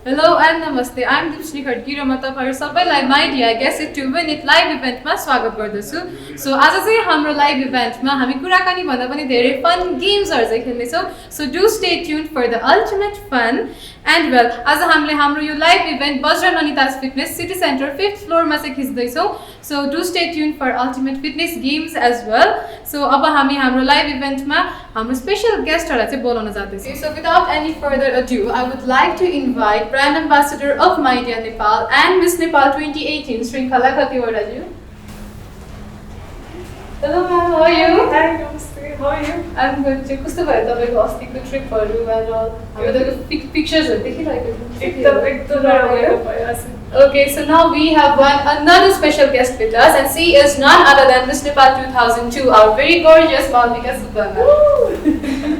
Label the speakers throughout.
Speaker 1: Hello and namaste. I'm Deepshri Khadki र म तपाईहरु सबैलाई my dear guest to win it live इभेन्टमा स्वागत गर्दछु। सो आज चाहिँ हाम्रो लाइभ इभेन्टमा हामी कुराकानी भन्दा पनि धेरै फन गेम्सहरु चाहिँ खेल्ने छौं। So do stay tuned for the ultimate fun and well आज हामीले हाम्रो यो लाइभ इभेन्ट बज्र ननिताज फिटनेस सिटी सेन्टर 5th फ्लोरमा चाहिँ खिच्दै छौं। So do stay tuned for ultimate fitness games as well. So अब हामी हाम्रो लाइभ इभेन्टमा हाम्रो स्पेशल गेस्टहरुलाई चाहिँ बोलाउन जाँदैछौँ। So without any further adieu I would like to invite brand ambassador of Mydea Nepal and miss Nepal 2018 Shrinkhala खतिवडाज्यू। Hello ma'am, how are you?
Speaker 2: Hi, namaste. How are you?
Speaker 1: I'm good too. कस्तो भयो तपाईको अस्तिको ट्रिपहरु and all? हामी त पिक्चर्सहरु देखिरहेको थियौँ।
Speaker 2: एकदम राम्रो भयो।
Speaker 1: Okay, so now we have another special guest with us, and she is none other than Miss Nepal 2002, our very gorgeous Malvika Subbanna.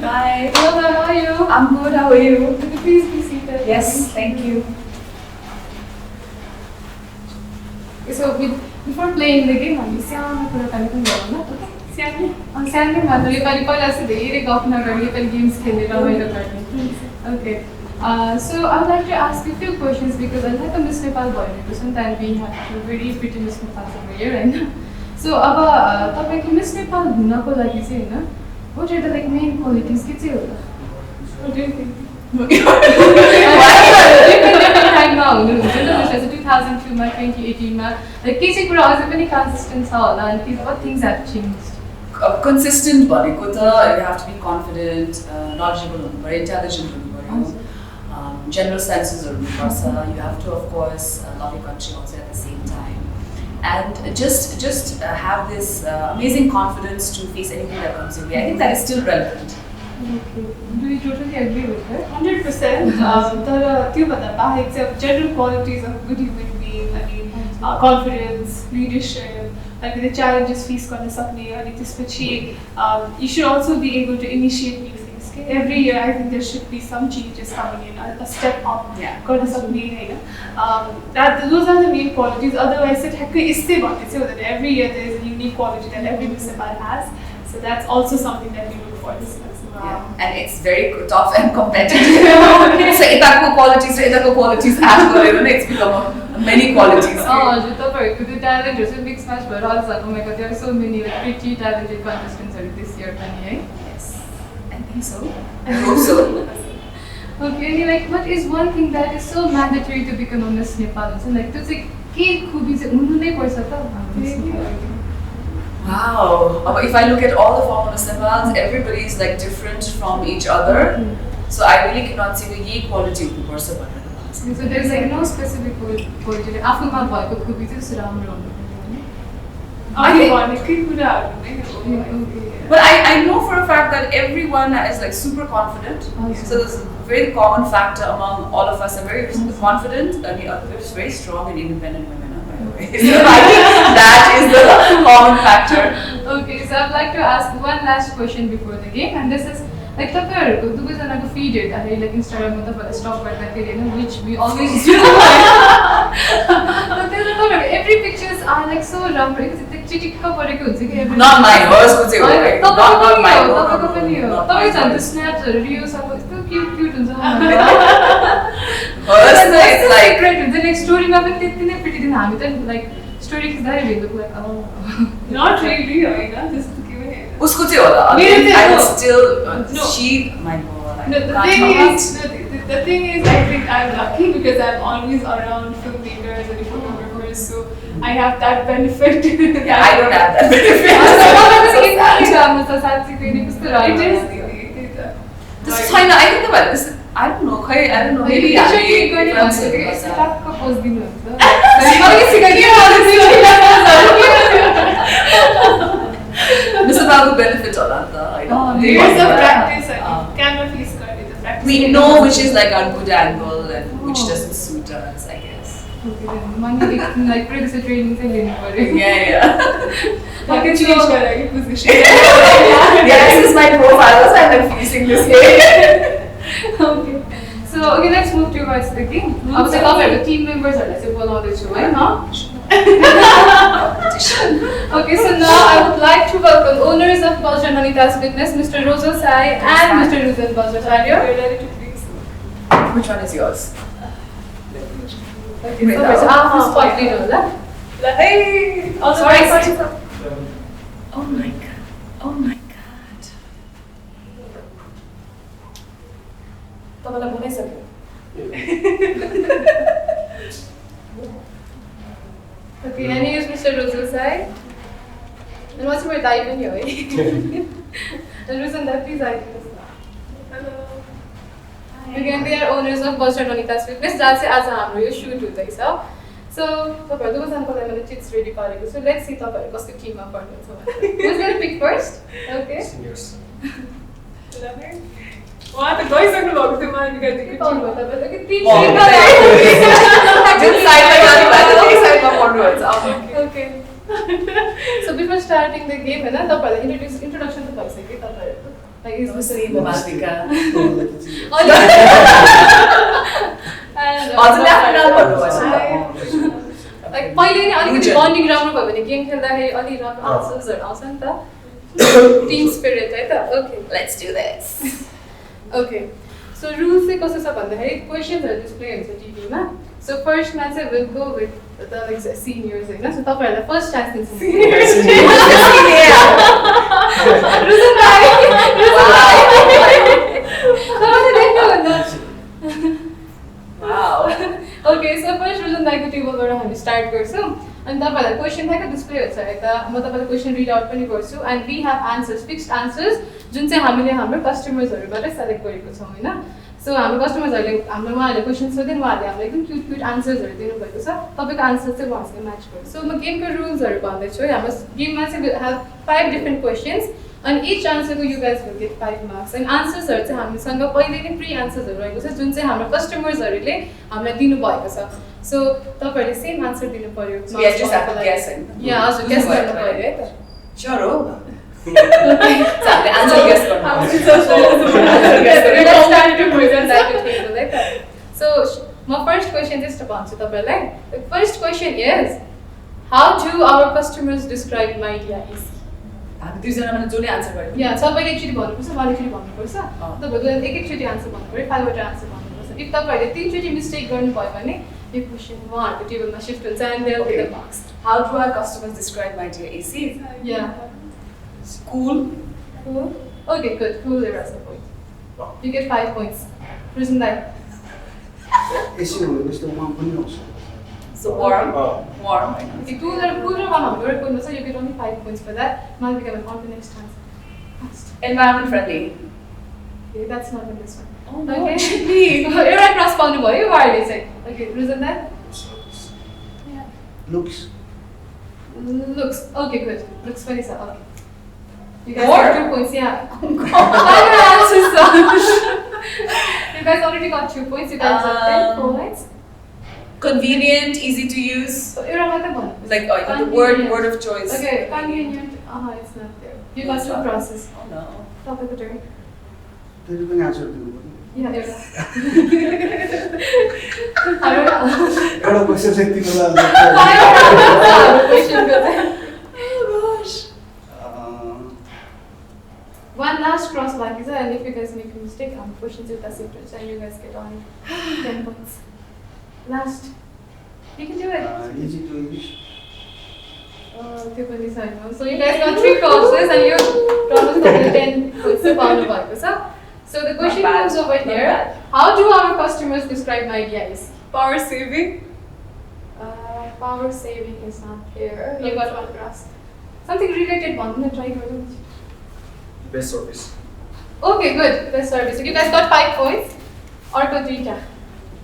Speaker 2: Hi.
Speaker 1: Hello ma'am, how are you?
Speaker 2: I'm good. How are you?
Speaker 1: Could you please be seated?
Speaker 2: Yes, thank you.
Speaker 1: So before playing the game, हामी सानो कुराकानी पनि गरौँ न। सानो मात्र नेपाली पहिला चाहिँ धेरै गफ नगरी नेपाली गेम्स खेलेर रमाइलो गर्ने। Okay. So I would like to ask you a few questions because I like Miss Nepal भइरहेको छ नि त, and we have a very pretty Miss Nepal over here, Hahn? So अब तपाईको Miss Nepal हुनको लागि चाहिँ हैन, what are the like main qualities के चाहिँ होला?
Speaker 2: What do you think?
Speaker 1: टाइममा हुनुहुन्छ नि त 2002 मा 2018 मा लाइक के चाहिँ कुरा अझै पनि कन्सिस्टेन्ट छ होला अनि what things have changed?
Speaker 3: Consistent भनेको त you have to be confident, knowledgeable हुनु पर्यो, intelligent हुनु पर्यो, general senses हुनु पर्छ. You have to of course love your country also at the same time, and just have this amazing confidence to face anything that comes your way. I think that is still relevant.
Speaker 1: Okay. Do you totally agree with that?
Speaker 2: 100%. तर त्यो भन्दा बाहेक चाहिँ general qualities of good human being, I mean, confidence, leadership, like the challenges face गर्न सक्ने अनि त्यसपछि you should also be able to initiate new things. Okay? Every year I think there should be some changes coming in, a step up गर्न सक्ने हैन. Those are the main qualities. Otherwise it ठ्याक्कै यस्तै भन्ने चाहिँ हुँदैन. Every year there is a unique quality that every Miss Nepal has. So that's also something that we look for this year.
Speaker 3: Yeah. And it's very tough and competitive. So itako qualities add गरेर नै it's become many qualities.
Speaker 1: हजुर तपाईहरुको त्यो ट्यालेन्टहरु चाहिँ mix match भएर आउँछ। Oh my god, there are so many like pretty talented contestants this year पनि है?
Speaker 3: Yes. I think so. I hope so.
Speaker 1: Okay, and like what is one thing that is so mandatory to become a Miss Nepal? So like त्यो चाहिँ के खुबी चाहिँ हुनु नै पर्छ त Miss Nepal?
Speaker 3: Wow. If I look at all the former Miss Nepals, everybody is like different from each other. So I really cannot say that ये quality हुनुपर्छ भनेर त भन्छ.
Speaker 1: So there is like no specific quality. आफूमा भएको खुबी चाहिँ राम्रो हुनु पर्यो।
Speaker 3: I think
Speaker 2: भनेकै कुराहरु नै हो।
Speaker 3: But I know for a fact that everyone is like super confident. So there's a very common factor among all of us. Are very confident and we're very strong and independent women. So I think that is the common factor.
Speaker 1: Okay, so I'd like to ask one last question before the game, and this is like तपाईहरुको दुवैजनाको फिड हेर्दाखेरि like Instagram मा तपाईहरुले stuck गर्दाखेरि हैन which we always do. So तपाईहरुको every pictures are like so राम्रो because त्यो चिटिक्क परेको हुन्छ कि every
Speaker 3: Not mine, hers को चाहिँ हो. Not mine.
Speaker 1: तपाईको पनि हो. तपाई झन् त्यो स्न्याप्सहरु रिल्सहरु यस्तो क्यूट हुन्छ
Speaker 3: Hers is like
Speaker 1: great हुन्छ नेक्स्ट स्टोरीमा पनि त्यति नै प्रिटी दिन हामी त like स्टोरी खिच्दाखेरि we look like oh
Speaker 2: Not really, हैन त्यस्तो के पनि हैन.
Speaker 3: उसको चाहिँ होला. I would still she my god.
Speaker 2: The thing is, I think I'm lucky because I'm always around filmmakers and photographers, so I have that benefit.
Speaker 3: Yeah, I don't have that benefit. It is. This is fine. I think about this. I don't know. Maybe Miss Nepal benefit होला नि त हैन.
Speaker 2: There's a practice. Camera face गर्ने the practice.
Speaker 3: We know which is like our good angle and which doesn't suit us, I guess.
Speaker 1: Okay, then money like producer training चाहिँ लिनु पर्यो.
Speaker 3: Yeah.
Speaker 2: I can change my position.
Speaker 3: Yeah, this is my profile. So I'm facing this way.
Speaker 1: Okay. So okay, let's move towards the game. अब चाहिँ तपाईहरुको Tim मेम्बर्सहरुलाई चाहिँ बोलाउँदै छु हैन? Okay, so now I would like to welcome owners of Bajra Nanitas Fitness, Mr. Rosal Sai and Mr. Ruzen Bajra.
Speaker 2: We're ready to play.
Speaker 3: Which one is yours?
Speaker 1: Okay, so after spot din होला.
Speaker 2: Hey!
Speaker 1: Sorry.
Speaker 3: Oh my god. Oh my god. तपाईँलाई बनाइसक्यो
Speaker 1: Okay, and here's Mr. Ruzel side. And what's your type in here? And Ruzel, please I think this.
Speaker 2: Hello.
Speaker 1: Again, they are owners of Buster Nonita's Fitness. That's it as a hammer. You shoot with this. So, those are the chits ready for you. So, let's see the team up. Who's going to pick first? Okay.
Speaker 4: Seniors.
Speaker 2: What the guys are going to get the
Speaker 1: जुन
Speaker 3: साइडमा जानु भएको त्यही साइडमा पढ्नुहुन्छ
Speaker 1: Okay. So before starting the game, है ना तपाईँलाई introduction त भइसक्यो तपाईँहरुको. Like is the same
Speaker 3: मालिका
Speaker 1: and
Speaker 3: हजुरले आफ्नो नाम भन्नुभएको छ
Speaker 1: like पहिले नै अलिकति बन्डिङ राम्रो भयो भने गेम खेल्दाखेरि अलि राम्रो आन्सर्सहरु आउँछ नि त. Team spirit है त. Okay, let's do this. Okay. So rules चाहिँ कस्तो छ भन्दाखेरि क्वेशन्सहरु डिस्प्ले हुन्छ टिभीमा. So first match will go with the like seniors हैन. So तपाईहरुलाई फर्स्ट चान्स दिन्छु. रुजन भाइ.
Speaker 3: Wow
Speaker 1: Okay, so first Rujan भाइको टेबलबाट हामी स्टार्ट गर्छौं. अनि तपाईहरुलाई क्वेशन थाहा डिस्प्ले हुन्छ है त. म तपाईलाई क्वेशन रिड आउट पनि गर्छु and we have answers, fixed answers जुन चाहिँ हामीले हाम्रो कस्टमर्सहरुबाट सेलेक्ट गरेको छौं हैन. सो हाम्रो कस्टमर्सहरुले हाम्रो उहाँहरुले क्वेशन सोध्दैन उहाँहरुले हामीलाई एकदम क्यूट आन्सर्सहरु दिनुभएको छ. तपाईको आन्सर चाहिँ उहाँसँग म्याच गर्छ. सो म गेमको रुल्सहरु भन्दैछु. हाम्रो गेममा चाहिँ we have 5 different questions and each answer को you guys will get 5 marks. And answersहरु चाहिँ हामीसँग पहिले नै प्री आन्सर्सहरु रहेको छ जुन चाहिँ हाम्रो कस्टमर्सहरुले हामीलाई दिनु भएको छ. सो तपाईहरुले सेम आन्सर दिनु पर्यो.
Speaker 3: We just have to guess.
Speaker 1: Yeah, हजुर गेस गर्नु पर्यो है त.
Speaker 3: Sure हो हामीले आन्सर गेस गर्नु
Speaker 1: Let's start to present that to table है त. So my first question just भन्छु तपाईलाई. The first question is how do our customers describe my idea is?
Speaker 3: हामी दुईजना मात्र जसले आन्सर गर्यो
Speaker 1: या सबैले एकचोटि भन्नुपर्छ उहाँले एकचोटि भन्नुपर्छ. तपाईहरुले एकचोटि आन्सर भन्नुपर्यो 5 वटा आन्सर भन्नुपर्छ. If तपाईहरुले 3 चोटि मिस्टेक गर्नुभयो भने यो क्वेशन उहाँहरुको टेबलमा शिफ्ट हुन्छ and they'll get the marks.
Speaker 3: How do our customers describe my idea? AC?
Speaker 1: Yeah.
Speaker 3: Cool.
Speaker 1: Cool. Okay, good. Cool. That's the point. You get 5 points. Reason that.
Speaker 4: AC हुने जस्तो उहाँ पनि आउँछ
Speaker 3: So warm. Warm.
Speaker 1: Okay, cooler one hundred points. So you get only 5 points for that. Now we can on to the next answer. Next.
Speaker 3: Environment friendly.
Speaker 1: Okay, that's not in this one.
Speaker 3: Oh no,
Speaker 1: Okay.
Speaker 3: it should be.
Speaker 1: You're right, cross bound boy. You are say. Okay, reason that. Yeah.
Speaker 4: looks
Speaker 1: Looks. Okay, good. Looks funny, sir. Okay. You guys
Speaker 3: More?
Speaker 1: got 2 points. Yeah. You guys already got 2 points. You guys got 10 points.
Speaker 3: Convenient, easy to use.
Speaker 1: So you're about the one.
Speaker 3: Like the
Speaker 1: Convenient.
Speaker 3: word of choice.
Speaker 1: Okay, convenient. It's not there. You got to process.
Speaker 3: Oh no.
Speaker 1: Top of the turn.
Speaker 4: त्यसले पनि answer दिनु पर्यो
Speaker 1: Yeah, yeah. I don't know.
Speaker 4: एउटा question चाहिँ तिमीलाई
Speaker 1: Question good.
Speaker 3: Oh gosh.
Speaker 1: One last cross back is and if you guys make a mistake, questions with the secrets and you guys get only 10 points. Last. You can do it.
Speaker 4: easy to use
Speaker 1: So you guys got 3 crosses and you promised to get 10 points to pound of So the question comes over here. How do our customers describe my idea is?
Speaker 2: power saving.
Speaker 1: Power saving is not here. You got one cross. Something related one. I'm gonna try to
Speaker 4: best service
Speaker 1: Okay, good. Best service. So you guys got 5 points. Or got 3 ta.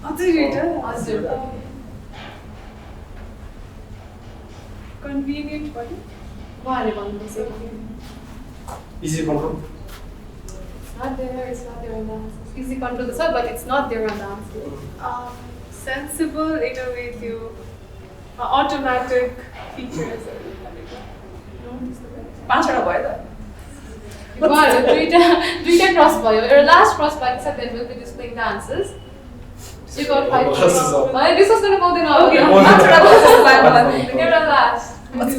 Speaker 1: Awesome.
Speaker 2: Convenient one.
Speaker 1: Why one say
Speaker 4: easy control
Speaker 1: It's not there. It's not there on the answers. Easy control the sir, but it's not there on the answer.
Speaker 2: Sensible, innovative, automatic features.
Speaker 3: पाँचवटा भयो त
Speaker 1: Wow, three cross boy. Your last cross back said then we'll be displaying the answers. You got 5 points. This was gonna go then all.
Speaker 3: Okay,
Speaker 1: You're
Speaker 3: पाँचवटा
Speaker 1: the last.
Speaker 3: What's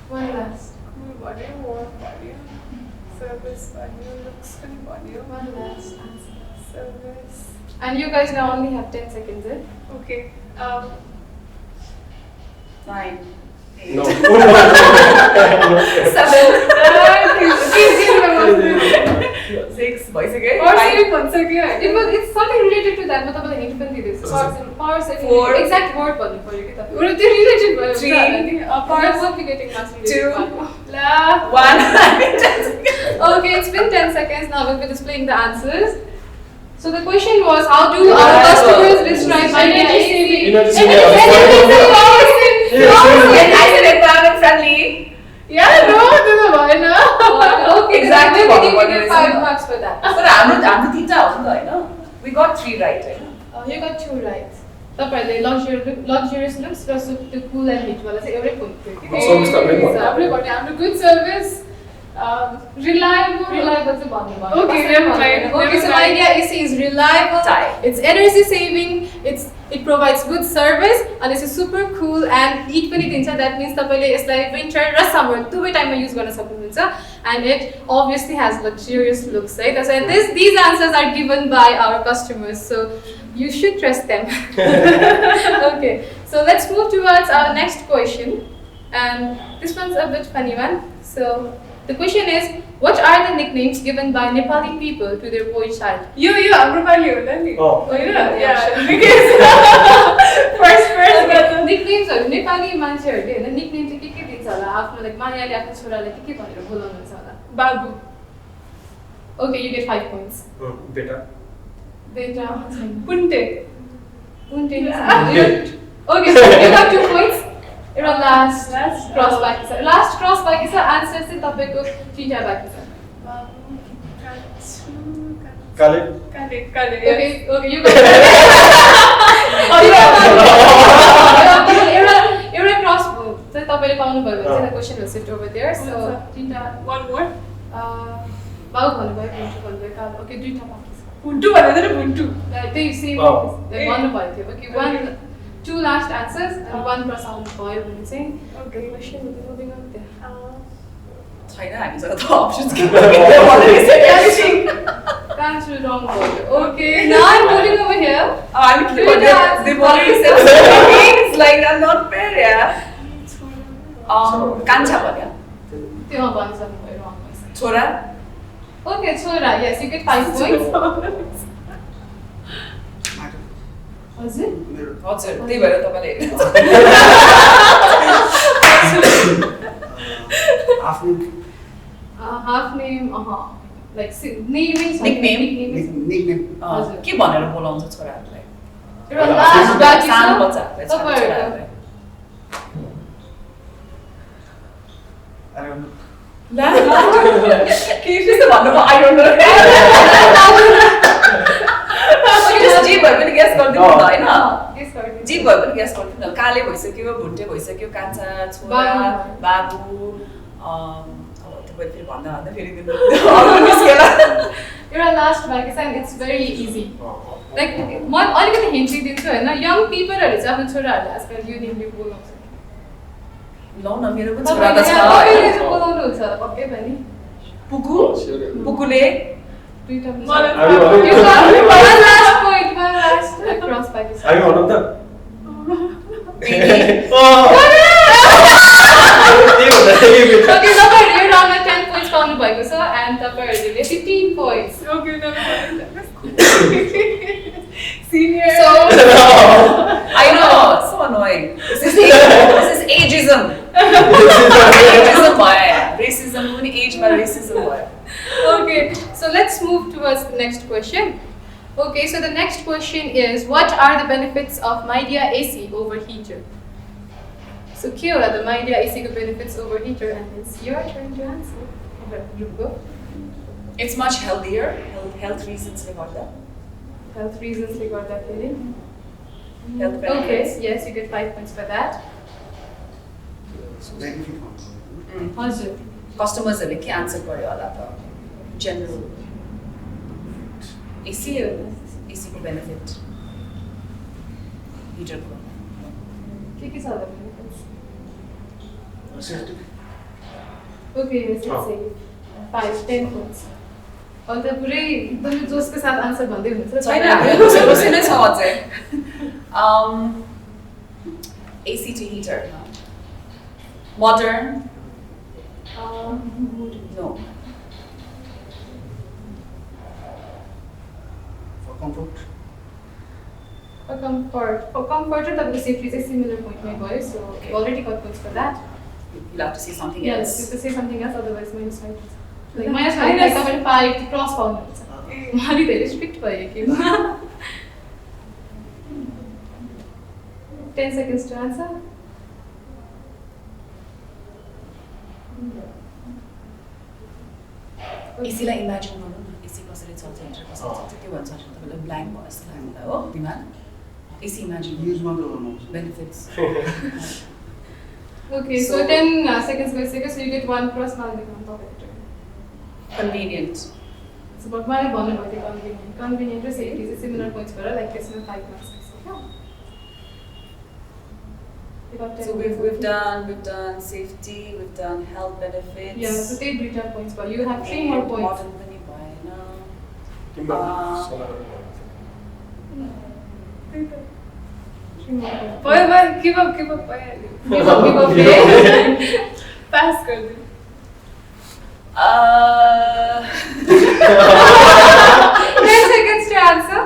Speaker 1: One last.
Speaker 2: Cool body, warm body, service value, looks funny body.
Speaker 1: One last answer.
Speaker 2: service.
Speaker 1: And you guys now only have 10 seconds, eh?
Speaker 2: Okay.
Speaker 3: 9, 8,
Speaker 5: No.
Speaker 3: 7, 6, भइसक्यो है?
Speaker 2: Power
Speaker 3: 5,
Speaker 2: saving भनिसक्यो होइन?
Speaker 1: It's something related to that. म तपाईँलाई hint पनि दिँदैछु. Power saving.
Speaker 3: 4,
Speaker 1: exact word भन्नु पर्यो कि तपाईँ.
Speaker 2: Ura त्यो related भयो
Speaker 3: 3,
Speaker 1: Power won't be getting marks related
Speaker 3: 2,
Speaker 1: to one.
Speaker 2: La
Speaker 3: 1.
Speaker 1: Okay, it's been 10 seconds now. We'll be displaying the answers. So the question was, how do our
Speaker 3: Reliable.
Speaker 1: customers describe
Speaker 2: Energy
Speaker 1: Idea
Speaker 2: saving.
Speaker 5: Energy
Speaker 1: AC?
Speaker 5: saving.
Speaker 3: And I said environment friendly.
Speaker 2: Yeah, no, त्यो त भएन.
Speaker 1: Okay,
Speaker 3: Exactly
Speaker 1: then
Speaker 3: what
Speaker 1: maybe
Speaker 3: the
Speaker 1: we
Speaker 3: word
Speaker 1: get
Speaker 3: is,
Speaker 1: 5
Speaker 3: no?
Speaker 1: marks for that.
Speaker 3: तर हाम्रो तिनटा हो नि त हैन? We got 3 right Hahn?
Speaker 1: You got 2 right. तपाईँहरूले luxurious looks र त्यो cool and neat वाला चाहिँ एउटै point थियो कि?
Speaker 5: Service त हाम्रै भयो।
Speaker 2: हाम्रै भन्यो, हाम्रो good service, reliable.
Speaker 1: Reliable चाहिँ भन्नुभयो.
Speaker 2: Okay, never mind,
Speaker 1: Okay,
Speaker 2: never
Speaker 1: so
Speaker 2: mind.
Speaker 1: Idea AC is reliable.
Speaker 3: Tie.
Speaker 1: It's energy saving. It provides good service and it's super cool and heat पनि दिन्छ. That means तपाईले यसलाई winter र summer दुवै टाइममा use गर्न सक्नुहुन्छ. And it obviously has luxurious looks, right? So these answers are given by our customers, so you should trust them. Okay, so let's move towards our next question, and this one's a bit funny one. So the question is, what are the nicknames given by Nepali people to their boy child?
Speaker 2: यो हाम्रो पालि होला नि
Speaker 5: Oh.
Speaker 2: होइन
Speaker 1: Yeah.
Speaker 2: First
Speaker 1: निकनेम्सहरू Nepali मान्छेहरूले होइन nickname चाहिँ के दिन्छ होला आफ्नो लाइक मायाले आफ्नो छोरालाई के भनेर बोलाउनुहुन्छ होला?
Speaker 2: बाबु
Speaker 1: Okay, you get 5 points.
Speaker 5: बेटा
Speaker 1: Beta.
Speaker 2: पुन्टे
Speaker 1: Okay, so you got 2 points. एउटा last cross बाँकी छ. Last cross बाँकी छ. Answer चाहिँ तपाईँको 3टा बाँकी छ.
Speaker 5: काले
Speaker 2: काले
Speaker 1: Okay, you got एउटा cross चाहिँ तपाईँले पाउनुभयो भने चाहिँ the question will sit over there. So 3टा
Speaker 2: one more
Speaker 1: बाउ भन्नुभयो, भुन्टु भन्नुभयो, कालो. Okay, 2टा बाँकी छ.
Speaker 2: पुन्टु भन्दैन पुन्टु
Speaker 1: त्यही सेम
Speaker 5: Oh.
Speaker 1: भन्नुभयो थियो. Okay, 2 last answers and 1 cross आउनुभयो भने चाहिँ
Speaker 2: Okay.
Speaker 1: the question will be moving on there.
Speaker 3: छैन हामीसँग त अप्सन्स के भन्नु
Speaker 1: Answer wrong भयो. Okay, now I'm moving over here.
Speaker 3: I'm they've already said things like I'm not fair, yeah. कान्छा भन्यो
Speaker 1: त्यो भनिसक्नुभयो wrong voice.
Speaker 3: छोरा
Speaker 1: Okay, छोरा, yes, you get 5 points. हजुर?
Speaker 3: हजुर त्यही भएर तपाईँले
Speaker 4: आफ्नो
Speaker 1: Half name, like naming something.
Speaker 3: Nickname?
Speaker 4: Nickname
Speaker 3: के भनेर बोलाउँछ छोराहरूलाई
Speaker 1: एउटा last बाँकी छ.
Speaker 3: सानो बच्चाहरूलाई
Speaker 1: तपाईँहरूको.
Speaker 3: छोराहरूलाई
Speaker 4: I don't know.
Speaker 3: के त्यस्तो भन्नुभयो आई डोन्ट नो जे भए पनि ग्यास गरिदिनु नि त होइन
Speaker 1: Yes, sorry.
Speaker 3: जे भए पनि ग्यास गरिदिनु न काले भइसक्यो भुन्टे भइसक्यो कान्छा छोरा बाबु अब तपाईँ फेरि भन्दा फेरि दिनु अर्को निस्केला
Speaker 1: एउटा लास्ट बाँकी छ and it's very easy. Like म अलिकति हिन्ट दिन्छु होइन, यङ पिपलहरूले चाहिँ आफ्नो छोराहरूलाई आजकल यो नेमले बोलाउँछ.
Speaker 3: लौ न मेरो पनि छोरा त छ
Speaker 1: तपाईँले चाहिँ बोलाउनुहुन्छ होला पक्कै पनि.
Speaker 3: पुकु पुकुले
Speaker 1: दुईटा मिस.
Speaker 2: मलाई
Speaker 5: Are you
Speaker 1: You got one last point, one last cross बाँकी छ.
Speaker 5: हामी भनौँ त
Speaker 1: Okay, तपाईँहरूले यो राउन्डमा 10 points पाउनु भएको छ and तपाईँहरूले 15 points.
Speaker 2: Okay, never mind. Senior.
Speaker 1: So
Speaker 3: I know, so annoying. This is ageism. Ageism भयो racism पनि एजमा racism भयो
Speaker 1: okay, so let's move towards the next question. Okay, so the next question is, what are the benefits of Midea AC over heater? So here are the Midea AC benefits over heater, and it's your turn to answer. Okay, you go.
Speaker 3: It's much healthier, health reasons ले गर्दा
Speaker 1: Health reasons we got that feeling.
Speaker 3: health
Speaker 1: Okay,
Speaker 3: benefits
Speaker 1: yes, you get 5 points for that.
Speaker 4: Benefit
Speaker 1: हजुर.
Speaker 3: कस्टमर्सहरूले के answer गर्यो होला त general AC एसीको benefit हिटरको
Speaker 1: के छ होला benefits?
Speaker 4: Safety
Speaker 1: Okay, yes, let's say 5, 10 points. अन्त पुरै एकदमै जोसको साथ आन्सर भन्दै हुनुहुन्छ
Speaker 3: छैन हाम्रो रोसे नै छ अझै AC to heater modern no
Speaker 4: For comfort.
Speaker 1: For comfort र तपाईँको सेफ्टी चाहिँ सिमिलर पोइन्टमै भयो so already got points for that
Speaker 3: you'll have to say something
Speaker 1: Yes,
Speaker 3: else
Speaker 1: you have to say something else, otherwise minus 5. Like minus 5, like तपाईँले 5 cross पाउनुहुन्छ अलि धेरै strict भयो कि 10 seconds to answer.
Speaker 3: AC lie imagine गर्नु न AC कसरी चल्छ हिटर कसरी चल्छ त्यो भन्छ तपाईलाई ब्ल्याङ्क भयो जस्तो लाग्यो हो दिमाग AC इमेजिन
Speaker 4: Use मात्र गर्नुहोस्.
Speaker 3: benefits
Speaker 1: Okay, so
Speaker 3: So-
Speaker 1: 10 seconds गइसक्यो, so you get 1 cross मार्दिनु तपाईँको turn.
Speaker 3: convenient
Speaker 1: So भगवानले भन्नुभयो त्यो convenient र safety चाहिँ similar points भएर like त्यसमा 5 marks गइसक्यो. You got 10
Speaker 3: so we've done safety we've done health benefits
Speaker 1: Yeah, so त्यही दुईटा points भयो. You have 3 more points.
Speaker 3: modern पनि भएन
Speaker 5: तिम्रो
Speaker 3: Ah.
Speaker 2: भयो give up भइहाल्यो
Speaker 1: Give up,
Speaker 2: पास गरिदिनु
Speaker 1: 10 seconds to answer.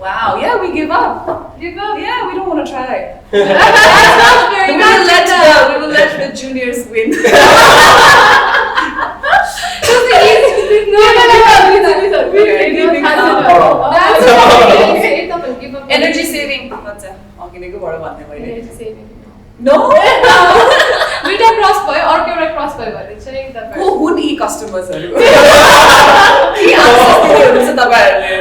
Speaker 3: wow yeah we give up
Speaker 1: Give up.
Speaker 3: yeah we don't want to try
Speaker 1: That's not very
Speaker 3: we will let the juniors win energy saving भन्छ अघिदेखि बडो भन्ने मैले no
Speaker 1: दुईटा cross भयो अर्को एउटा क्रस भयो भने चाहिँ
Speaker 3: को हुन् यी कस्टमर्सहरू के आन्सर दिनुहुन्छ तपाईहरुले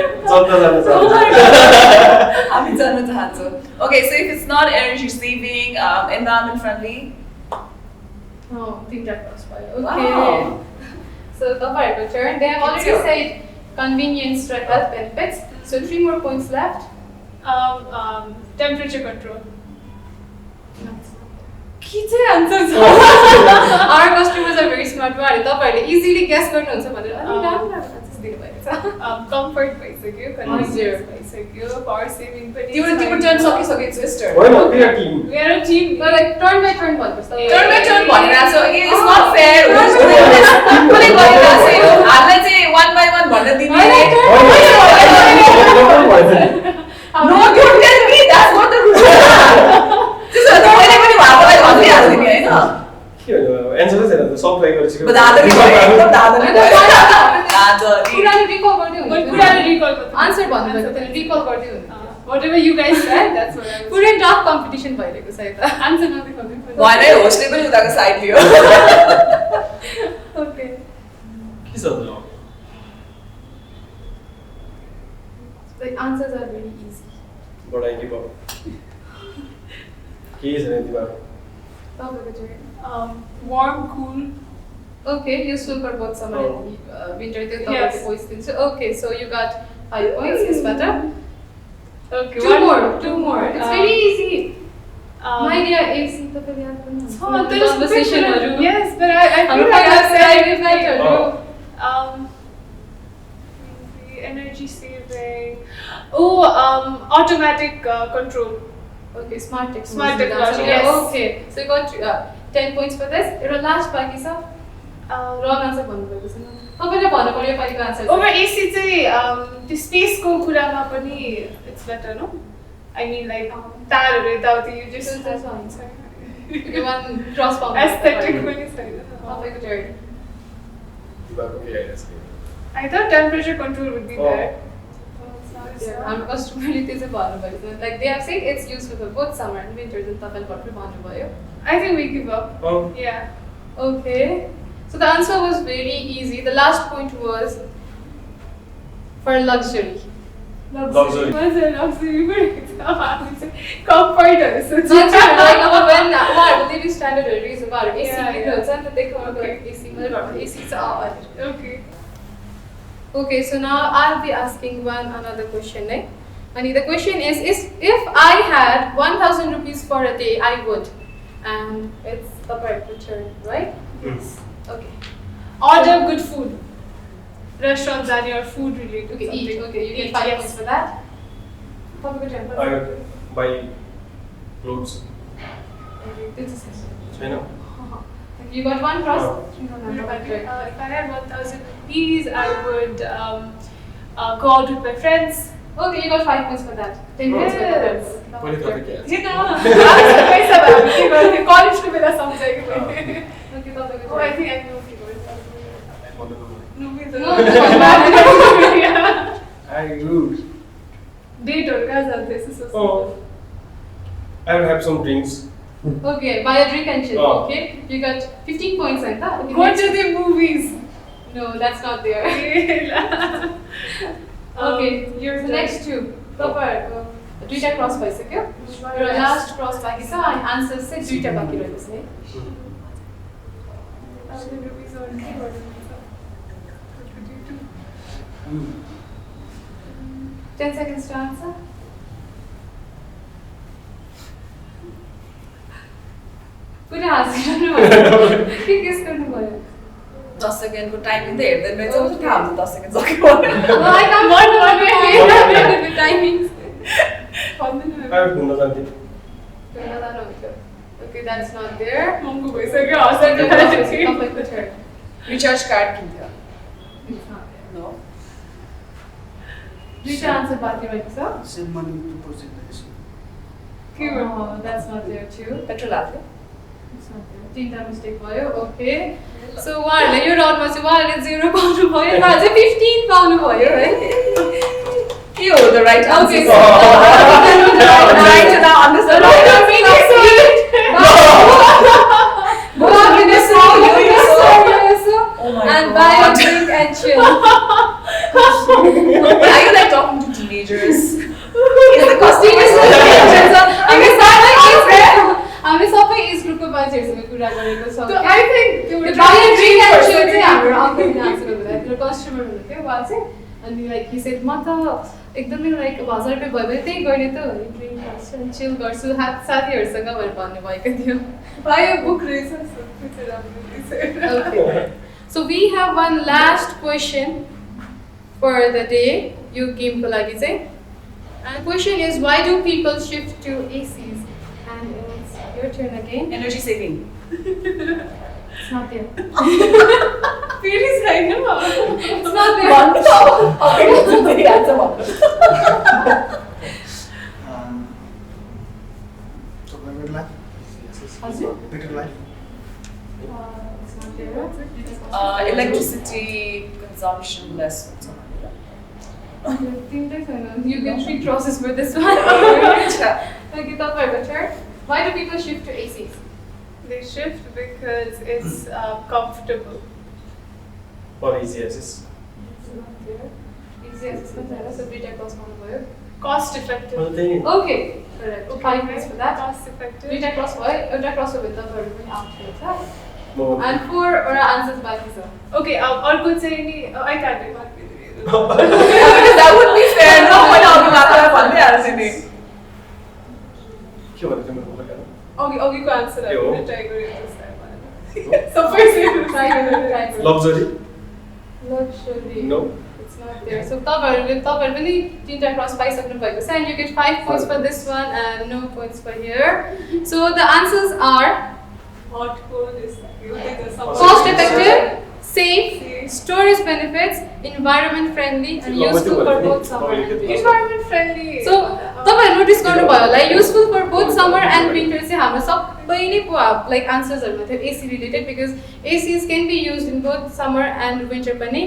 Speaker 3: हामी जान्न चाहन्छौँ okay so if it's not energy saving environment friendly
Speaker 1: तिनटा क्रस भयो
Speaker 3: Wow.
Speaker 1: okay so तपाईँहरुको turn they have already
Speaker 3: It's
Speaker 1: said convenience and health benefits so 3 more points left
Speaker 2: temperature control
Speaker 1: के चाहिँ आन्सर छ our customers are very smart उहाँहरु तपाईहरुले easily guess गर्नुहुन्छ भनेर अनि राम्रो राम्रो आन्सर दिनुभएको छ
Speaker 2: comfort भइसक्यो convenience भइसक्यो power saving पनि
Speaker 3: तिम्रो टर्न सकिसक्यो सिस्टर
Speaker 5: होइन त्यो team
Speaker 2: we are a team
Speaker 1: तर टर्न बाइ टर्न भन्नुस् त
Speaker 3: टर्न बाइ टर्न भनिरहेको छु again it's not fair कुनै गरिरहेको छ हामीलाई चाहिँ 1 by 1 भन्न दिने no don't tell me that's not the rule त्यसो त मैले पनि उहाँलाई भनिहाल्दिने हैन
Speaker 5: के हो एन्सर चाहिँ छैन सब ट्राई गरिसक्यो
Speaker 3: दादरी भयो एकदम दादरी भयो दादरी
Speaker 1: कुराले रिकल गर्दै हुन्छ
Speaker 2: कुराले recall गर्दै
Speaker 1: आन्सर भन्नुभएको त्यसले रिकल गर्दै हुन्छ
Speaker 2: whatever you guys said that's what I was
Speaker 1: पुरै टफ कम्पिटिसन भइरहेको छ यता
Speaker 2: answer नदेखाउनु
Speaker 3: भने होस्टले पनि उताको साइड लियो
Speaker 1: ओके
Speaker 5: के छ त
Speaker 1: The answers are very easy.
Speaker 5: बडा के भयो के छैन दिमाग
Speaker 1: तपाईँको turn.
Speaker 2: warm cool
Speaker 1: Okay, useful for both summer and winter. त्यो
Speaker 2: Yes.
Speaker 1: तपाईँको points दिन्छु. Okay, so you got 5 points. Is better.
Speaker 2: okay
Speaker 1: Two more. It's very easy. My dear AC, तपाईँले याद गर्नुहुन्छ?
Speaker 2: there's
Speaker 1: Conversationहरू.
Speaker 2: yes but I
Speaker 1: हाम्रो
Speaker 2: feel like I've said
Speaker 1: conversationहरू.
Speaker 2: the energy saving automatic control
Speaker 1: Okay, smart technology.
Speaker 2: Smart technology,
Speaker 1: Yes.
Speaker 2: yes.
Speaker 1: Okay, so you got 10 points for this. एउटा last बाँकी छ. Wrong answer भन्नुभएको छैन. तपाईँले भन्नु पर्यो योपालिको answer.
Speaker 2: over AC चाहिँ त्यो space को कुरामा पनि it's better no I mean like तारहरु यताउति you just
Speaker 1: त्यो चाहिँ हुन्छ. You want cross पाउनु.
Speaker 2: aesthetic पनि छैन
Speaker 1: तपाईँको turn.
Speaker 5: दिमागको के आइरहेछ
Speaker 2: I thought temperature control would be there
Speaker 1: हाम्रो कस्टमरले त्यो चाहिँ भन्नुभएको छ. Like they have said it's useful for both summer and winter जुन तपाईँले भर्खर भन्नुभयो.
Speaker 2: I think we give up yeah
Speaker 1: Okay. So the answer was very easy. The last point was for luxury.
Speaker 5: Luxury.
Speaker 2: What's a luxury comfort
Speaker 1: Luxury, like अब when उहाँहरूको living standardहरू raise उहाँहरू AC लिनुहुन्छ नि त त्यही कारणले AC मैले घरमा AC छ भनेर.
Speaker 2: okay
Speaker 1: Okay, so now I'll be asking another question. And the question is if I had 1,000 rupees for a day, I would. And it's the perfect turn, right?
Speaker 2: yes
Speaker 1: Okay.
Speaker 2: order good food restaurants जाने or food related.
Speaker 1: Okay, eat.
Speaker 2: something.
Speaker 1: Okay, you get
Speaker 2: Eat,
Speaker 1: 5
Speaker 2: yes.
Speaker 1: points for that. तपाईँको turn.
Speaker 5: I buy clothes.
Speaker 1: This is it.
Speaker 5: छैन
Speaker 1: You got one cross?
Speaker 2: If I had 1,000 rupees, I would go out with my friends.
Speaker 1: Okay, you got 5 points for that. 10 points for that.
Speaker 5: मैले त के
Speaker 2: You know, पैसा भयो के गर्थे कलेजको बेला सम्झेको मैले
Speaker 1: Okay, तपाईँको
Speaker 2: Oh, I
Speaker 1: turn.
Speaker 2: think I know के गर्छ
Speaker 1: No, this one.
Speaker 5: I lose.
Speaker 2: डेटहरु कहाँ जान्थे यसो सोच्नु
Speaker 5: Oh. I will have some drinks.
Speaker 1: Okay, buy a drink and chill.
Speaker 5: Oh.
Speaker 1: Okay, you got 15 points and that. Okay,
Speaker 2: Go
Speaker 1: next-
Speaker 2: to the movies.
Speaker 1: No, that's not there. Okay,
Speaker 2: Yours
Speaker 1: the next two. Proper. दुईटा cross भइसक्यो र last cross बाँकी छ अनि answer चाहिँ दुईटा बाँकी रहेको छ है
Speaker 2: 1,000 rupees or के गर्नु
Speaker 1: 10 seconds to answer. पुरा हाँसिरहनु भयो के गेस गर्नुभयो
Speaker 3: 10 सेकेन्डको टाइमिङ त हेर्दैन रहेछ म थाहा हुन्छ 10 सेकेन्ड सक्यो
Speaker 1: No, I can't remember the timings.
Speaker 5: I will घुम्न जान्थे
Speaker 1: Okay, that's not there.
Speaker 2: महँगो भइसक्यो हँसाइ
Speaker 1: तपाईँको turn.
Speaker 3: रिचार्ज कार्ड किन्थ्यो
Speaker 1: It's not there.
Speaker 3: नो
Speaker 1: दुईटा आन्सर बाँकी रहेको छ
Speaker 4: Save money 2%.
Speaker 2: के गर्नु
Speaker 1: Oh, that's not there too.
Speaker 3: Petrol हाल्थ्यो
Speaker 1: It's not there. तीनटा मिस्टेक भयो. Okay. So उहाँहरूले यो राउन्डमा चाहिँ उहाँहरूले 0 पाउनु भयो र अझै 15 पाउनु भयो है.
Speaker 3: के हो the right
Speaker 1: Okay.
Speaker 3: Answer right to now understand
Speaker 1: Go out with the song,
Speaker 3: Oh my
Speaker 1: and buy a
Speaker 3: God.
Speaker 1: drink and chill.
Speaker 3: Are you like talking to teenagers? Is the costume
Speaker 1: हामी सबै as ग्रुपको मान्छेहरूसँग कुरा गरेको छौँ
Speaker 2: So I think they were
Speaker 1: त्यो
Speaker 2: trying
Speaker 1: बाहिर
Speaker 2: to
Speaker 1: drink end
Speaker 2: drink
Speaker 1: chill
Speaker 2: first.
Speaker 1: चाहिँ हाम्रो अङ्कलले आन्सर गर्नुभयो कस्टमर हुनुहुन्थ्यो उहाँ चाहिँ अनि लाइक हि सेड म त एकदमै लाइक 1000 रुपियाँ भयो भने त्यही गर्ने त ड्रिङ्क गर्छु अनि चिल गर्छु साथीहरूसँग भनेर भन्नुभएको थियो
Speaker 2: Buy a book races.
Speaker 1: Okay. So we have one last question for the day. You game ko lagi chai. And the question is, why do people shift to ACs? And it's your turn again.
Speaker 3: Energy saving.
Speaker 1: It's not there.
Speaker 2: फेरि छैन
Speaker 1: It's not there.
Speaker 3: One okay, the answer one.
Speaker 4: So better life.
Speaker 1: Hazur?
Speaker 4: Better life.
Speaker 1: It's not there.
Speaker 3: Electricity consumption less.
Speaker 1: तिनटै छैन. You get 3 crosses for this one. Okay, तपाईँहरूको turn. Why do people shift to ACs?
Speaker 2: They shift because it's comfortable.
Speaker 5: For easy access.
Speaker 1: It's not there. Easy access पनि छैन. So दुईटा cross पाउनुभयो.
Speaker 2: Cost effective.
Speaker 5: मैले त्यही नि
Speaker 1: Okay, correct. 5 points for that.
Speaker 2: Cost effective.
Speaker 1: दुईटा cross भयो एउटा क्रस हो भने तपाईँहरू पनि आउट हुन्छ
Speaker 5: म
Speaker 1: and 4 वटा आन्सर्स बाँकी छ
Speaker 2: Okay, अर्को चाहिँ नि I can't do that.
Speaker 3: Because that would be fair. No one out of भन्दै हाल्छ नि.
Speaker 5: के भन्दै थियो मैले बताएँ
Speaker 2: अघिको आन्सर
Speaker 5: के हो?
Speaker 2: ट्राई गरेँ सबै
Speaker 1: ट्राई गर्नु
Speaker 5: luxury
Speaker 1: luxury
Speaker 5: No.
Speaker 1: It's not there so तपाईहरु पनि तीनटा क्रस पाइसक्नु भएको छ and you get 5 points for this one and no points for here. So the answers are
Speaker 2: hot cold is
Speaker 1: cost effective, safe, storage benefits, environment friendly and useful for both summer and winter.
Speaker 2: environment friendly.
Speaker 1: So तपाईहरु notice गर्नुभयो होला useful फर both summer end winter चाहिँ हाम्रो सबै नै like आन्सर्सहरुमा थियो AC related because ACs can be used in both summer end winter पनि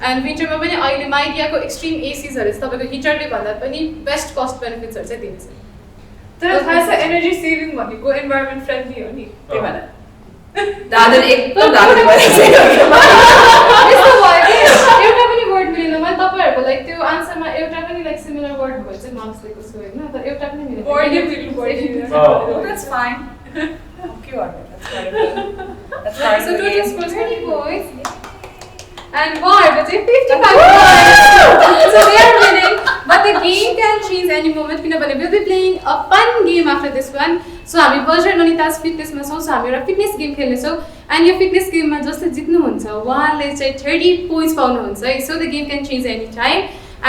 Speaker 1: end विन्टरमा पनि अहिले माइडियाको एक्सट्रिम एसीजहरु चाहिँ तपाईको हिटरले भन्दा पनि बेस्ट कस्ट बेनिफिट्सहरु चाहिँ दिन्छ
Speaker 2: तर खास एनर्जी सेभिङ भनेको एन्भाइरोन्मेन्ट फ्रेन्डली हो नि
Speaker 3: त्यही भएर दादर एकदम दादर
Speaker 1: यस्तो भयो कि एउटा पनि वर्ड मिलेन मैले तपाईहरुको लाइक त्यो आन्सरमा एउटा पनि लाइक सिमिलर वर्ड भयो चाहिँ मार्क्स दिएको छु हैन तर एउटा पनि मिलेन
Speaker 3: Oh, that's fine. Okay, that's part of it. That's part of
Speaker 1: So
Speaker 3: the
Speaker 1: total
Speaker 3: game.
Speaker 1: score 20 points. And उहाँहरूको चाहिँ 55 points. So they are winning. But the game can change any moment किनभने we'll be playing a fun game after this one. So हामी buzzer ननिताज फिटनेसमा छौँ, so हामी एउटा fitness game खेल्नेछौँ end यो fitness गेममा जसले जित्नुहुन्छ उहाँले चाहिँ 30 पोइन्ट्स पाउनुहुन्छ है. So the game can change any time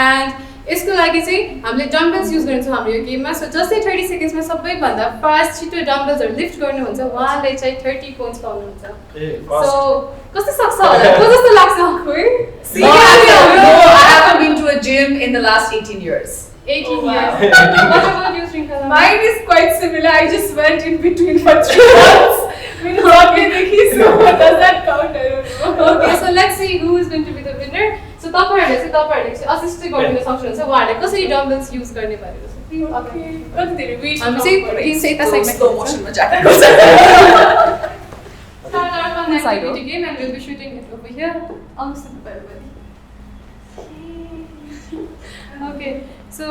Speaker 1: and यसको लागि चाहिँ हामीले डम्बल्स युज गर्छौँ हाम्रो यो गेममा. सो जस्तै 30 सेकेन्ड्समा सबैभन्दा फास्ट छिटो डम्बल्सहरू लिफ्ट गर्नुहुन्छ उहाँले चाहिँ 30 पोइन्ट्स पाउनुहुन्छ. सो कस्तो सक्छ होला, को जस्तो लाग्छ आफै?
Speaker 3: No, I haven't been to a gym in the last 18 years.
Speaker 1: 18
Speaker 2: wow.
Speaker 1: years. What about you, Shrinkala?
Speaker 2: Mine is quite similar. I just went in between for 3 months. So does that count? I don't know.
Speaker 1: Okay, so let's see who is going to be the winner. So तपाईहरुले चाहिँ assist चाहिँ गर्न सक्नुहुन्छ उहाँहरुले कसरी dumbbells use गर्ने भनेर.
Speaker 2: Okay. What's the weight?
Speaker 1: हामी चाहिँ गेम चाहिँ यता साइडमा
Speaker 3: Slow motion में जाके कर
Speaker 1: Start our fun activity game and we'll be shooting it over here. Almost to everybody. Okay, so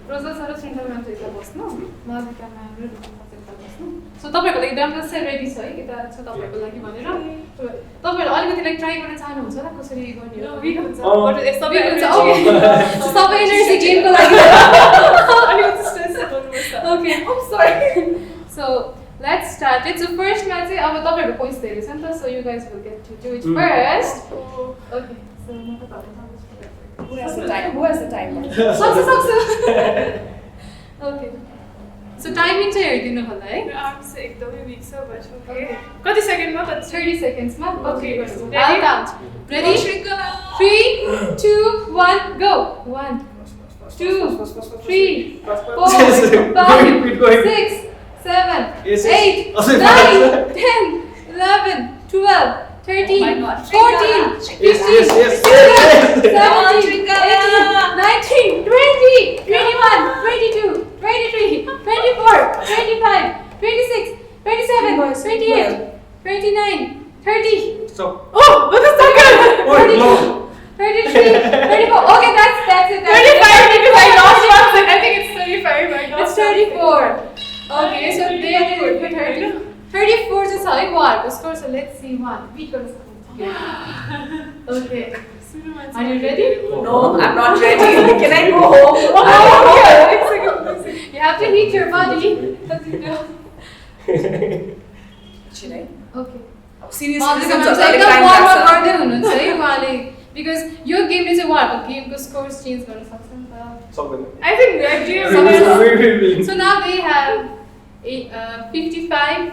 Speaker 1: Rosa sir Shrinkala ma'am चाहिँ यता बस्नु, Malvika ma'am र Rupa चाहिँ यता बस्नु. So तपाईहरुको लागि डम्बल्स चाहिँ रेडी छ है, यता छ तपाईहरुको लागि भनेर. तपाईहरु अलिकति लाइक ट्राई गर्न चाहनुहुन्छ होला कसरी गर्ने हो?
Speaker 2: Weak हुन्छ.
Speaker 5: Oh.
Speaker 2: What is
Speaker 1: सबै हुन्छ.
Speaker 2: Okay.
Speaker 1: Okay. So सबै एनर्जी गेमको लागि.
Speaker 2: अलिकति स्ट्रेस गर्नुपर्छ.
Speaker 1: Okay, I'm sorry. So let's start it. So first मा चाहिँ अब तपाईहरुको पोइन्ट्स धेरै छ नि त, so you guys will get to do it first. Okay. So म त तपाईहरुलाई
Speaker 3: Who has the time? Who has the timer?
Speaker 1: सक्छ. Okay. So timing चाहिँ हेरिदिनु होला है.
Speaker 2: I'm चाहिँ एकदमै weak छ but okay. कति सेकेन्डमा त
Speaker 1: 30 seconds मा.
Speaker 2: Okay.
Speaker 1: I'll count. Ready? 3, 2, 1, go. 1, 2, 3, 4, 5, 6, 7,
Speaker 5: Yes,
Speaker 1: 8,
Speaker 5: yes.
Speaker 1: 9, 10, 11, 12, 13,
Speaker 3: my God.
Speaker 1: 14, 15,
Speaker 5: Yes, yes, yes.
Speaker 1: 16,
Speaker 3: Come on,
Speaker 1: 17,
Speaker 3: Shrinkala.
Speaker 1: 18, 19, 20, 21, 22, 23, 24, 25, 26, 27, 28, 29, 30.
Speaker 5: Stop.
Speaker 2: Oh, what is that?
Speaker 5: Oh, no.
Speaker 1: 33, 34. Okay, that's it. That's
Speaker 2: 35 because I lost one second. I think it's 35. I
Speaker 1: It's
Speaker 2: lost
Speaker 1: 34. Okay, so they did 30. 34 is a what? The score, so let's see one. We got Okay. Are you ready?
Speaker 3: No, I'm not ready. Can I go home?
Speaker 1: You have to heat your body.
Speaker 3: Should I?
Speaker 1: Okay.
Speaker 3: Seriously,
Speaker 1: Malvika
Speaker 3: this
Speaker 1: ma'am
Speaker 3: is
Speaker 1: चाहिँ
Speaker 3: like
Speaker 1: एकदम
Speaker 3: time
Speaker 1: warm up
Speaker 3: lapse.
Speaker 1: गर्दै हुनुहुन्छ है उहाँले because यो गेमले चाहिँ उहाँहरूको गेमको scores change गर्न सक्छ नि त.
Speaker 5: Somebody.
Speaker 2: I think we are doing
Speaker 5: We will.
Speaker 1: So now they have 55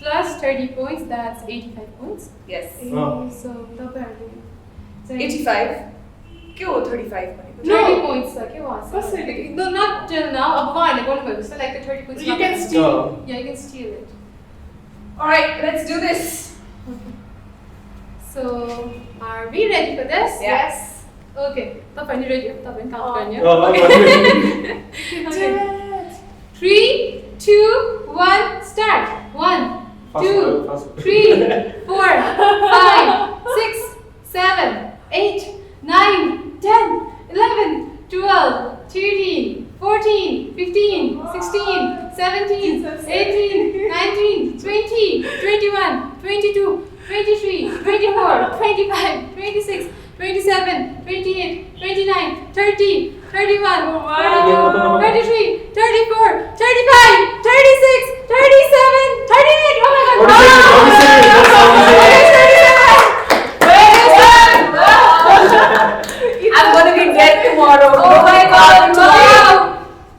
Speaker 1: plus 30 points, that's 85 points.
Speaker 3: Yes.
Speaker 5: Oh.
Speaker 1: So तपाईहरुले चाहिँ
Speaker 3: 85. के हो 35 भनेको?
Speaker 1: 30 points छ के उहाँसँग?
Speaker 2: कसरी?
Speaker 1: No, not till now. अब उहाँहरूले गर्नुभएको छ like the 30 points.
Speaker 2: You can
Speaker 1: not-
Speaker 2: steal.
Speaker 5: No.
Speaker 1: Yeah, you can steal it.
Speaker 3: Alright, let's do this.
Speaker 1: Okay. So are we ready for this?
Speaker 3: Yes.
Speaker 1: Okay. तपाईहरु ready हो? तपाईहरु count गर्ने हो?
Speaker 5: Oh,
Speaker 1: Okay. Okay. 3, 2, 1, start. 1, 2, 3, 4, 5, 6, 7, 8, 9, 10, 11, 12, 13, 14, 15, 16, 17, 18, 19, 20, 21, 22, 23, 24, 25, 26, 27, 28, 29, 30, 31, 32, 33, 34, 35, 36, 37, 38. Oh my god!
Speaker 3: I'm gonna be dead tomorrow.
Speaker 1: Oh my god! Wow!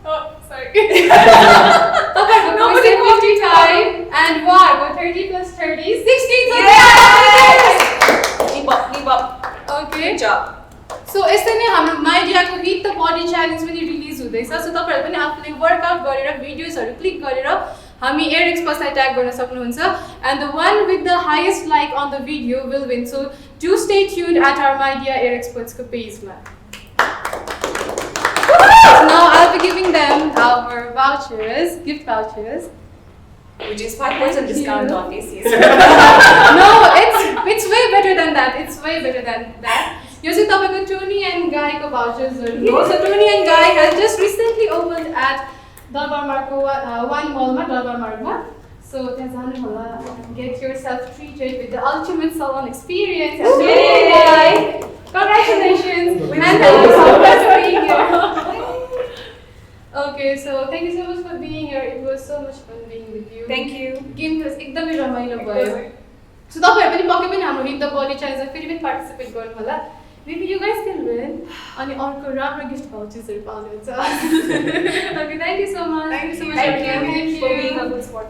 Speaker 2: Oh, sorry.
Speaker 1: Nobody 55 and wow, 30 plus 30, 16. So
Speaker 3: Yes! Keep up, keep up.
Speaker 1: Okay.
Speaker 3: Good job.
Speaker 1: So यस्तै नै हाम्रो माइडियाको hit the body challenge पनि release हुँदैछ. सो तपाईहरु पनि आफूले workout गरेर भिडियोजहरु click गरेर हामी एयर एक्सपर्ट्सलाई ट्याग गर्न सक्नुहुन्छ and the one with the highest like on the video will win. So do stay tuned at our Mydia Air Experts ko page ma. So now I'll be giving them our vouchers, gift vouchers.
Speaker 3: Which is 5% discount on ACS.
Speaker 1: No, it's way better than that. It's way better than that. यो चाहिँ तपाईको Tony and Guy को vouchers हो. So Tony and Guy has just recently opened at Dalbar Marko one mall ma Dalbar Margma. So त्यहाँ जानु होला and get yourself treated with the ultimate salon experience. And Tony and Guy, congratulations and thank you so much for being here. Okay. Okay, so thank you so much for being here. It was so much fun being with you.
Speaker 3: Thank you.
Speaker 1: Game was एकदमै रमाइलो भयो. So तपाईँहरू पनि पक्कै पनि हाम्रो hit the body च्यालेन्जमा फेरि पनि पार्टिसिपेट गर्नु होला. Maybe you guys can win. अनि अर्को राम्रो गिफ्ट भाउचर्सहरू पाउनुहुन्छ. Okay, thank you so much.
Speaker 2: Thank you so much.
Speaker 1: Thank you
Speaker 3: for being a good sport.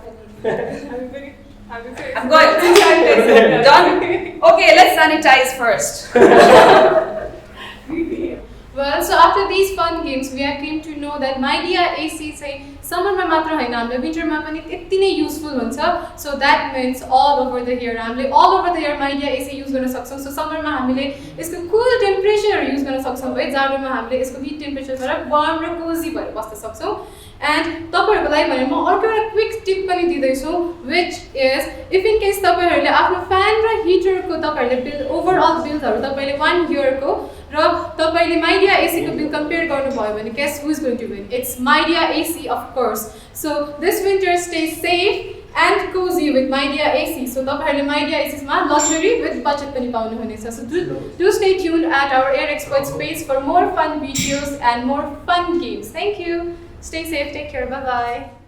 Speaker 2: I'm
Speaker 3: I'm good. Done. Okay, let's sanitize first.
Speaker 1: Well, so after these fun games, we have came to know that Midea AC चाहिँ समरमा मात्र हैन हामीले विन्टरमा पनि त्यति नै useful हुन्छ. So that means all over the year हामीले all over the year Midea AC use गर्न सक्छौं. So समरमा हामीले यसको कुल टेम्परेचर युज गर्न सक्छौं है. जाडोमा हामीले यसको हिट टेम्परेचरबाट वार्म र कोजी भएर बस्न सक्छौं. And तपाईहरुको लागि भने म अर्को एउटा क्विक टिप पनि दिदै छु, which is if in case तपाईहरुले आफ्नो फ्यान र हिटरको तपाईहरुले बिल ओभरअल बिलहरु तपाईले 1 year को र तपाईले Midea AC को बिल कम्पेयर गर्नुभयो भने guess who is going to win? It's Midea AC, of course. So this winter stay safe and cozy with Midea AC. So तपाईहरुले Midea AC मा luxury with budget पनि पाउनु हुनेछ. So do stay tuned at our Air Experts page for more fun videos and more fun games. Thank you. Stay safe, take care, bye bye.